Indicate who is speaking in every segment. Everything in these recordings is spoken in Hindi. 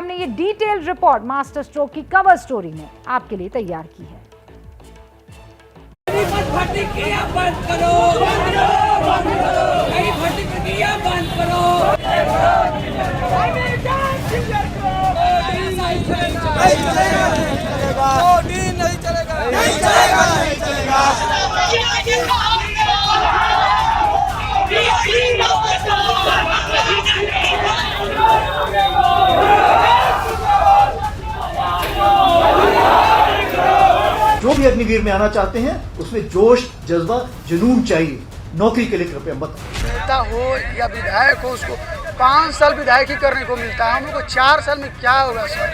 Speaker 1: हमने ये डिटेल्ड रिपोर्ट मास्टर स्ट्रोक की कवर स्टोरी में आपके लिए तैयार की है।
Speaker 2: भर्ती प्रक्रिया बंद करो, नई भर्ती प्रक्रिया बंद करो।
Speaker 3: जो भी अग्निवीर में आना चाहते हैं उसमें जोश, जज्बा, जुनून चाहिए। नौकरी के लिए कृपया मत।
Speaker 4: नेता हो या विधायक हो, उसको 5 साल विधायकी करने को मिलता है। हम लोग को 4 साल में क्या होगा सर?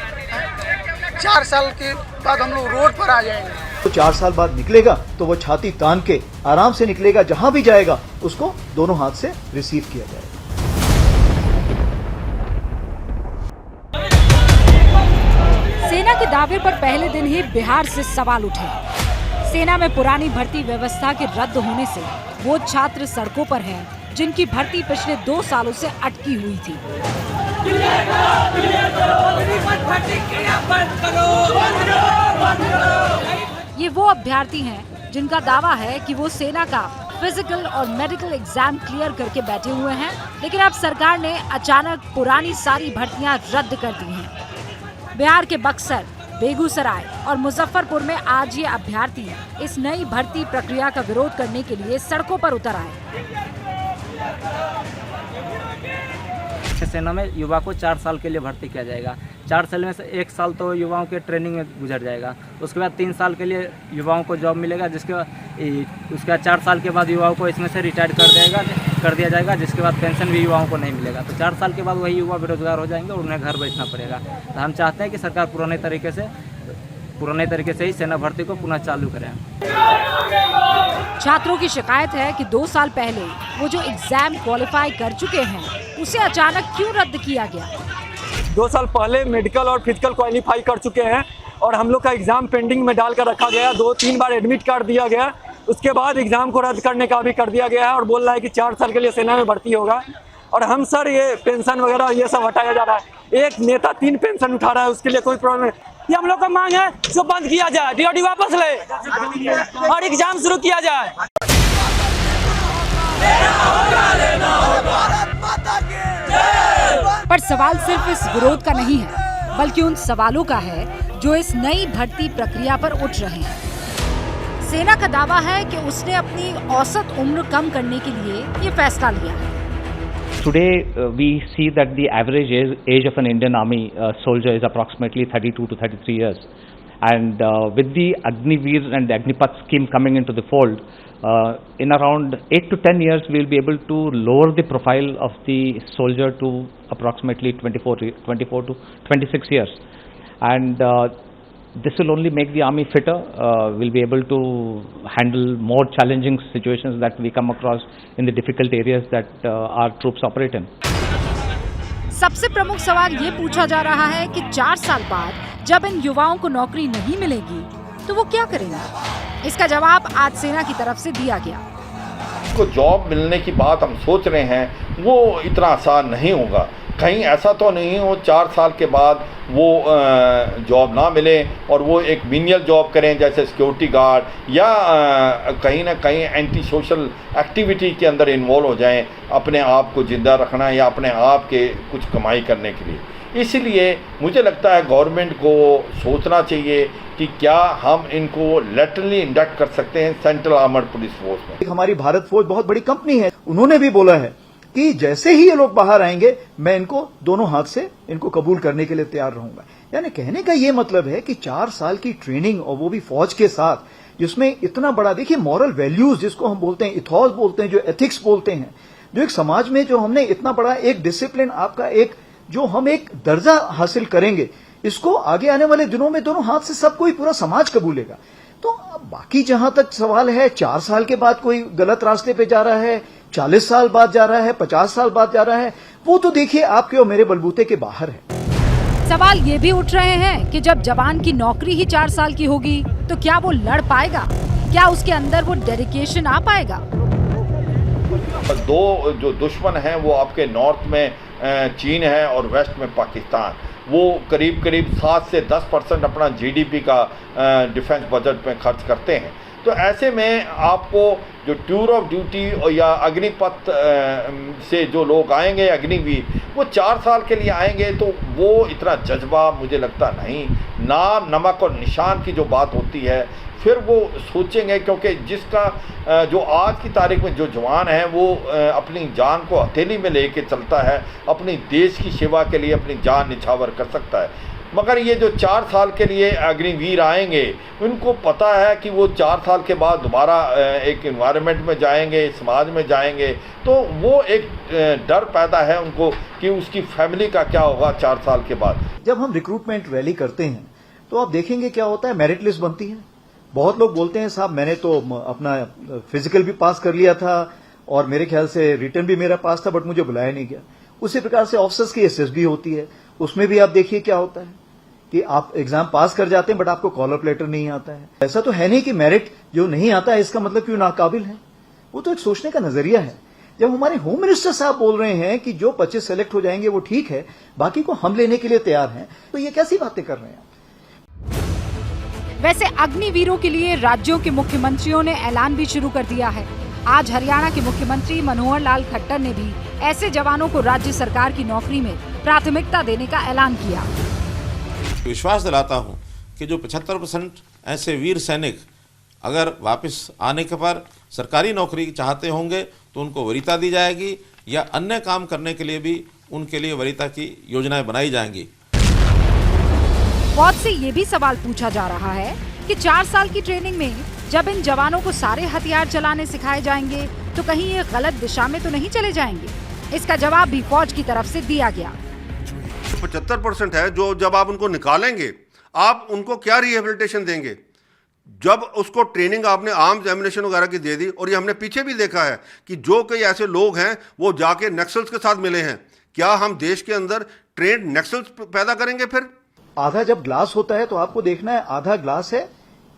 Speaker 4: 4 साल के बाद हम लोग रोड पर आ जाएंगे।
Speaker 3: तो 4 साल बाद निकलेगा तो वो छाती तान के आराम से निकलेगा। जहां भी जाएगा उसको दोनों हाथ से रिसीव किया जाएगा।
Speaker 1: सेना के दावे पर पहले दिन ही बिहार से सवाल उठे। सेना में पुरानी भर्ती व्यवस्था के रद्द होने से वो छात्र सड़कों पर हैं जिनकी भर्ती पिछले 2 सालों से अटकी हुई थी। ये वो अभ्यर्थी हैं जिनका दावा है कि वो सेना का फिजिकल और मेडिकल एग्जाम क्लियर करके बैठे हुए हैं, लेकिन अब सरकार ने अचानक पुरानी सारी भर्तियां रद्द कर दी हैं। बिहार के बक्सर, बेगूसराय और मुजफ्फरपुर में आज ये अभ्यर्थी इस नई भर्ती प्रक्रिया का विरोध करने के लिए सड़कों पर उतर आए।
Speaker 5: सेना में युवा को 4 साल के लिए भर्ती किया जाएगा। 4 साल में से 1 साल तो युवाओं के ट्रेनिंग में गुजर जाएगा। उसके बाद 3 साल के लिए युवाओं को जॉब मिलेगा, उसके बाद 4 साल के बाद युवाओं को इसमें से रिटायर कर दिया जाएगा, जिसके बाद पेंशन भी युवाओं को नहीं मिलेगा। तो 4 साल के बाद वही युवा बेरोजगार हो जाएंगे और उन्हें घर बैठना पड़ेगा। तो हम चाहते हैं कि सरकार पुराने तरीके से ही सेना भर्ती को पुनः चालू करें।
Speaker 1: छात्रों की शिकायत है कि 2 साल पहले वो जो एग्जाम क्वालिफाई कर चुके हैं उसे अचानक क्यों रद्द किया गया।
Speaker 6: 2 साल पहले मेडिकल और फिजिकल क्वालिफाई कर चुके हैं और हम लोग का एग्जाम पेंडिंग में डाल कर रखा गया। 2-3 बार एडमिट कार्ड दिया गया, उसके बाद एग्जाम को रद्द करने का भी कर दिया गया है और बोल रहा है कि 4 साल के लिए सेना में भर्ती होगा। और हम सर ये पेंशन वगैरह ये सब हटाया जा रहा है। एक नेता 3 पेंशन उठा रहा है, उसके लिए कोई प्रॉब्लम नहीं। ये हम लोग का मांग है जो बंद किया जाए, डीओडी वापस ले और एग्जाम शुरू किया जाए।
Speaker 1: पर सवाल सिर्फ इस विरोध का नहीं है, बल्कि उन सवालों का है जो इस नई भर्ती प्रक्रिया पर उठ रहे हैं। सेना का दावा है कि उसने अपनी औसत उम्र कम करने के लिए ये फैसला लिया है।
Speaker 7: Today we see that the average age of an Indian Army soldier is approximately 32 to 33 years, and with the Agniveer and the Agnipath scheme coming into the fold, in around 8 to 10 years we will be able to lower the profile of the soldier to approximately 24 to 26 years, and this will only make the army fitter. We'll be able to handle more challenging situations that we come across in the difficult areas that our troops operate in.
Speaker 1: सबसे प्रमुख सवाल ये पूछा जा रहा है कि 4 साल बाद जब इन युवाओं को नौकरी नहीं मिलेगी तो वो क्या करेंगे। इसका जवाब आज सेना की तरफ से दिया गया।
Speaker 8: को जॉब मिलने की बात हम सोच रहे हैं वो इतना आसान नहीं होगा। कहीं ऐसा तो नहीं हो 4 साल के बाद वो जॉब ना मिले और वो एक मिनियल जॉब करें जैसे सिक्योरिटी गार्ड या कहीं ना कहीं एंटी सोशल एक्टिविटी के अंदर इन्वॉल्व हो जाएं, अपने आप को जिंदा रखना या अपने आप के कुछ कमाई करने के लिए। इसलिए मुझे लगता है गवर्नमेंट को सोचना चाहिए कि क्या हम इनको लेटरली इंडक्ट कर सकते हैं सेंट्रल आर्मर्ड पुलिस फोर्स में।
Speaker 3: हमारी भारत फौज बहुत बड़ी कंपनी है, उन्होंने भी बोला है कि जैसे ही ये लोग बाहर आएंगे मैं इनको दोनों हाथ से इनको कबूल करने के लिए तैयार रहूंगा। यानी कहने का ये मतलब है कि 4 साल की ट्रेनिंग और वो भी फौज के साथ, जिसमें इतना बड़ा देखिए मॉरल वैल्यूज जिसको हम बोलते हैं, इथॉस बोलते हैं, जो एथिक्स बोलते हैं, जो एक समाज में जो हमने इतना बड़ा एक डिसिप्लिन आपका एक जो हम एक दर्जा हासिल करेंगे, इसको आगे आने वाले दिनों में दोनों हाथ से सब कोई पूरा समाज कबूलेगा। तो बाकी जहां तक सवाल है 4 साल के बाद कोई गलत रास्ते पे जा रहा है, 40 साल बाद जा रहा है, 50 साल बाद जा रहा है, वो तो देखिए आपके और मेरे बलबूते के बाहर है।
Speaker 1: सवाल ये भी उठ रहे हैं कि जब जवान की नौकरी ही 4 साल की होगी तो क्या वो लड़ पाएगा, क्या उसके अंदर वो डेडिकेशन आ पाएगा।
Speaker 8: 2 जो दुश्मन हैं वो आपके नॉर्थ में चीन है और वेस्ट में पाकिस्तान। वो करीब करीब 7 से 10% अपना जीडीपी का डिफेंस बजट में खर्च करते हैं। तो ऐसे में आपको जो टूर ऑफ ड्यूटी या अग्निपथ से जो लोग आएंगे अग्निवीर, वो 4 साल के लिए आएंगे तो वो इतना जज्बा मुझे लगता नहीं। नाम नमक और निशान की जो बात होती है फिर वो सोचेंगे, क्योंकि जिसका जो आज की तारीख में जो जवान है वो अपनी जान को हथेली में लेके चलता है, अपनी देश की सेवा के लिए अपनी जान निछावर कर सकता है। मगर ये जो 4 साल के लिए अग्निवीर आएंगे, उनको पता है कि वो 4 साल के बाद दोबारा एक एनवायरनमेंट में जाएंगे, समाज में जाएंगे, तो वो एक डर पैदा है उनको कि उसकी फैमिली का क्या होगा 4 साल के बाद।
Speaker 3: जब हम रिक्रूटमेंट रैली करते हैं तो आप देखेंगे क्या होता है, मेरिट लिस्ट बनती है। बहुत लोग बोलते हैं साहब मैंने तो अपना फिजिकल भी पास कर लिया था और मेरे ख्याल से रिटर्न भी मेरा पास था, बट मुझे बुलाया नहीं गया। उसी प्रकार से ऑफिसर्स की एसएसबी होती है, उसमें भी आप देखिए क्या होता है कि आप एग्जाम पास कर जाते हैं बट आपको कॉल अप लेटर नहीं आता है। ऐसा तो है नहीं कि मेरिट जो नहीं आता है इसका मतलब कि वो नाकाबिल है। वो तो एक सोचने का नजरिया है। जब हमारे होम मिनिस्टर साहब बोल रहे हैं कि जो 25 सेलेक्ट हो जाएंगे वो ठीक है, बाकी को हम लेने के लिए तैयार हैं, तो ये कैसी बातें कर रहे हैं?
Speaker 1: वैसे अग्निवीरों के लिए राज्यों के मुख्यमंत्रियों ने ऐलान भी शुरू कर दिया है। आज हरियाणा के मुख्यमंत्री मनोहर लाल खट्टर ने भी ऐसे जवानों को राज्य सरकार की नौकरी में प्राथमिकता देने का ऐलान किया।
Speaker 9: विश्वास दिलाता हूं कि जो 75% ऐसे वीर सैनिक अगर वापस आने के पर सरकारी नौकरी चाहते होंगे तो उनको वरीयता दी जाएगी, या अन्य काम करने के लिए भी उनके लिए वरीयता की योजनाएं बनाई जाएंगी।
Speaker 1: फौज से ये भी सवाल पूछा जा रहा है कि 4 साल की ट्रेनिंग में जब इन जवानों को सारे हथियार चलाने सिखाए जाएंगे तो कहीं ये गलत दिशा में तो नहीं चले जाएंगे। इसका जवाब भी फौज की तरफ से दिया गया।
Speaker 10: 75% है जो जब आप उनको निकालेंगे आप उनको क्या रिहेबिलिटेशन देंगे? जब उसको ट्रेनिंग आपने आर्म्स एम्युनिशन वगैरह की दे दी, और ये हमने पीछे भी देखा है कि जो कई ऐसे लोग हैं वो जाके नक्सल्स के साथ मिले हैं। क्या हम देश के अंदर ट्रेंड नक्सल्स पैदा करेंगे? फिर
Speaker 3: आधा जब ग्लास होता है तो आपको देखना है आधा ग्लास है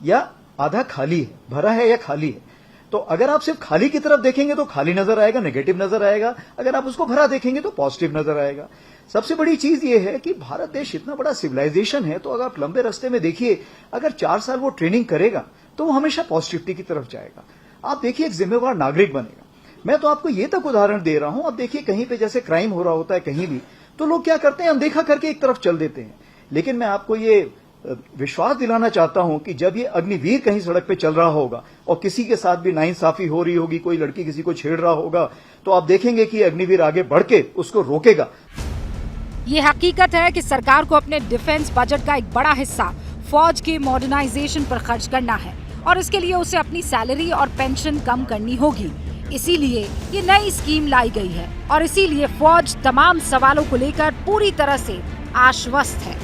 Speaker 3: या आधा खाली है, भरा है या खाली है। तो अगर आप सिर्फ खाली की तरफ देखेंगे तो खाली नजर आएगा, नेगेटिव नजर आएगा। अगर आप उसको भरा देखेंगे तो पॉजिटिव नजर आएगा। सबसे बड़ी चीज ये है कि भारत देश इतना बड़ा सिविलाइजेशन है, तो अगर आप लंबे रास्ते में देखिए, अगर 4 साल वो ट्रेनिंग करेगा तो वो हमेशा पॉजिटिविटी की तरफ जाएगा। आप देखिए एक जिम्मेवार नागरिक बनेगा। मैं तो आपको ये तक उदाहरण दे रहा हूं, अब देखिए कहीं पे जैसे क्राइम हो रहा होता है कहीं भी, तो लोग क्या करते हैं, अनदेखा करके एक तरफ चल देते हैं। लेकिन मैं आपको ये विश्वास दिलाना चाहता हूं कि जब ये अग्निवीर कहीं सड़क पे चल रहा होगा और किसी के साथ भी नाइंसाफी हो रही होगी, कोई लड़की किसी को छेड़ रहा होगा, तो आप देखेंगे कि अग्निवीर आगे बढ़ के उसको रोकेगा।
Speaker 1: ये हकीकत है कि सरकार को अपने डिफेंस बजट का एक बड़ा हिस्सा फौज के मॉडर्नाइजेशन पर खर्च करना है और इसके लिए उसे अपनी सैलरी और पेंशन कम करनी होगी। इसीलिए ये नई स्कीम लाई गई है और इसीलिए फौज तमाम सवालों को लेकर पूरी तरह से आश्वस्त है।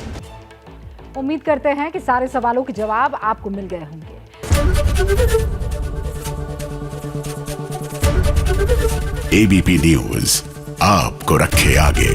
Speaker 1: उम्मीद करते हैं कि सारे सवालों के जवाब आपको मिल गए होंगे।
Speaker 11: एबीपी न्यूज आपको रखे आगे।